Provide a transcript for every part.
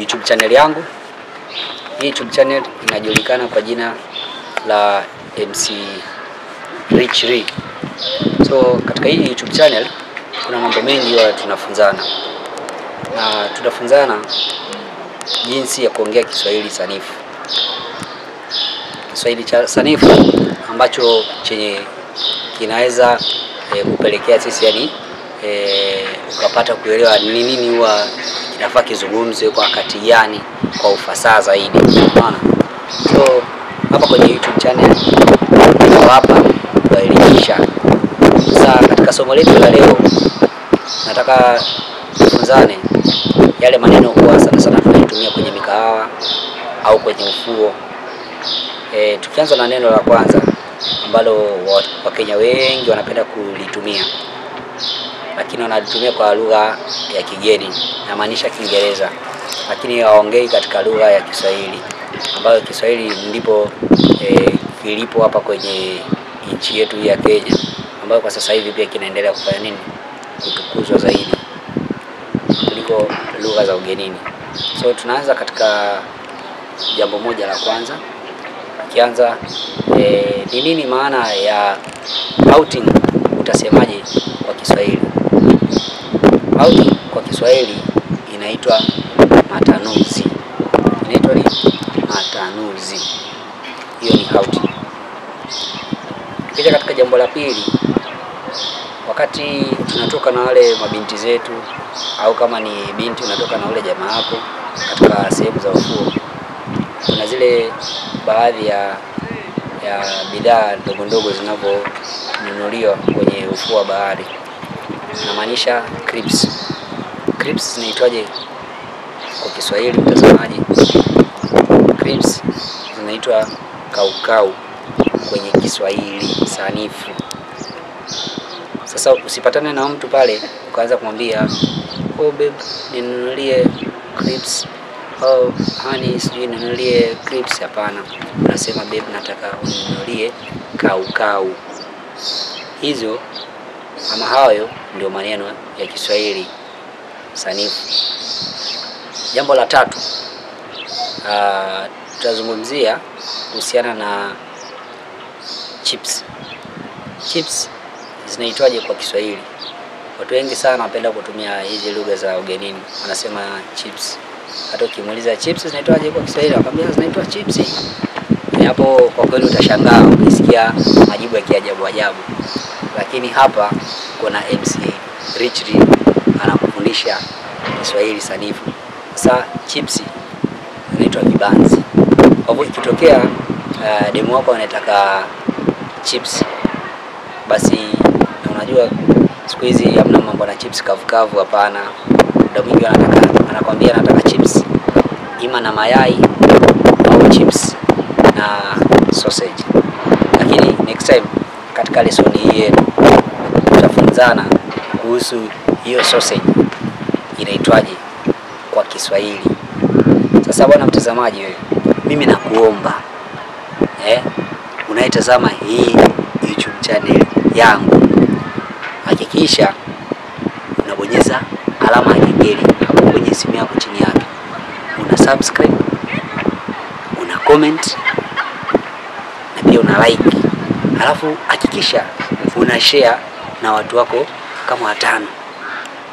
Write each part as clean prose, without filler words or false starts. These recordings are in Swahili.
YouTube channel yangu. Hii YouTube channel inajulikana kwa jina la MC Rich Lee. So katika hii YouTube channel kuna mambo mengi huwa tunafunzana. Na tunafunzana jinsi ya kuongea Kiswahili sanifu. Kiswahili sanifu ambacho chenye kinaweza kupelekea sisi yani ukapata kuelewa ni nini huwa kinafaa kizungumzwe kwa wakati gani kwa ufasaha zaidi. Unaona? So hapa kwenye YouTube channel hapa kuelimisha. Sasa katika somo letu la leo nataka tufunzane yale maneno kwa sana tunayotumia kwenye mikahawa au kwenye ufuo. Tukianza na neno la kwanza ambalo Wakenya wengi wanapenda kulitumia, lakini wanalitumia kwa lugha ya kigeni, namaanisha Kiingereza, lakini hawaongei katika lugha ya Kiswahili, ambayo Kiswahili ndipo kilipo hapa kwenye nchi yetu ya Kenya, ambayo kwa sasa hivi pia kinaendelea kufanya nini, kutukuzwa zaidi kuliko lugha za ugenini. So tunaanza katika jambo moja la kwanza. Kianza ni nini maana ya outing, utasemaje kwa Kiswahili? Outing kwa Kiswahili inaitwa matanuzi. Inaitwa ni matanuzi. Hiyo ni outing. Kisha katika jambo la pili, wakati tunatoka na wale mabinti zetu, au kama ni binti unatoka na ule jamaa wako katika sehemu za ufuo, kuna zile baadhi ya bidhaa ndogo ndogo zinazonunuliwa kwenye ufuo wa bahari. Namaanisha crisps. Crisps zinaitwaje kwa Kiswahili mtazamaji? Crisps zinaitwa kaukau kwenye Kiswahili sanifu. Sasa usipatane na mtu pale ukaanza kumwambia, "Oh babe, ninunulie crisps." "Oh honey, sijui ninunulie crisps." Hapana. Unasema, "Babe, nataka uninunulie kaukau." Hizo ama hayo ndio maneno ya Kiswahili sanifu. Jambo la tatu, tutazungumzia kuhusiana na chips. Chips zinaitwaje kwa Kiswahili? Watu wengi sana wanapenda kutumia hizi lugha za ugenini. Wanasema chips. Hata ukimuuliza chips zinaitwaje kwa Kiswahili, akwambia zinaitwa chips. Hapo kwa kweli utashangaa ukisikia majibu ya kiajabu ajabu. Lakini hapa kuna MC Rich Lee anakufundisha Kiswahili sanifu. Sasa chips zinaitwa vibanzi. Kwa hivyo ikitokea demu wako anataka chips, basi unajua siku hizi hamna mambo na chips kavu, hapana. Muda mwingi anakuambia anataka chips ima na mayai au chips na sausage. Lakini next time katika lesson hii tutafunzana kuhusu hiyo sausage inaitwaje kwa Kiswahili. Sasa bwana mtazamaji, wewe, mimi nakuomba unaitazama hii YouTube channel yangu, hakikisha unabonyeza alama ya kengele hapo kwenye simu yako chini yake, una subscribe, una comment na pia una like. Halafu hakikisha una share na watu wako kama 5,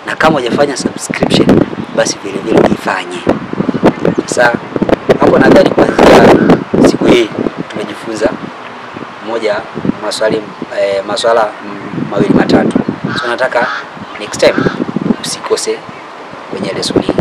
na kama hujafanya subscription basi vile vile uifanye. Sasa hapo nadhani kuanzia siku hii tumejifunza maswala mawili matatu. So nataka next time usikose kwenye lesson hii.